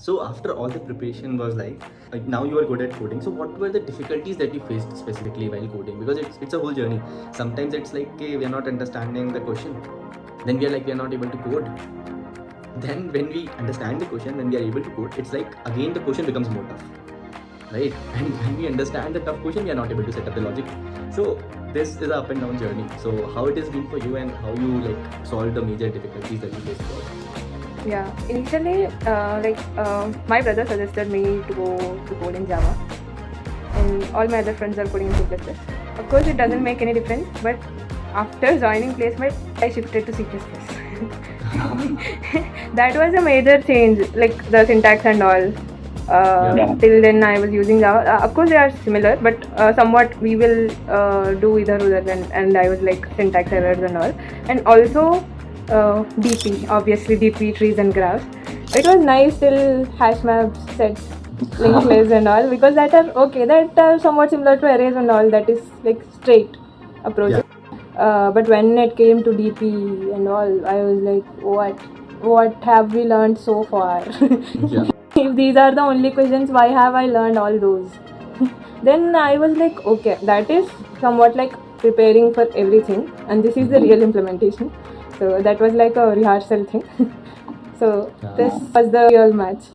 So after all the preparation was like now you are good at coding. So what were the difficulties that you faced specifically while coding? Because it's a whole journey. Sometimes it's like, okay, we are not understanding the question. Then we are like, we are not able to code. Then when we understand the question, when we are able to code, it's like again the question becomes more tough, right? And when we understand the tough question, we are not able to set up the logic. So this is a up and down journey. So how it has been for you, and how you like solve the major difficulties that you faced? Yeah, initially, my brother suggested me to go to code in Java, and all my other friends are coding in C++. Of course, it doesn't make any difference, but after joining Placewit, I shifted to C++. That was a major change, like the syntax and all. Till then, I was using Java. Of course, they are similar, but somewhat we will do either and I was like syntax errors and all, and also. DP, obviously DP, trees and graphs. It was nice till hash maps, sets, linked lists and all, because that are somewhat similar to arrays and all, that is like straight approach. But when it came to DP and all, I was like, what have we learned so far? If these are the only questions, why have I learned all those? Then I was like, okay, that is somewhat like preparing for everything, and this is the real implementation. So that was like a rehearsal thing. So this was the real match.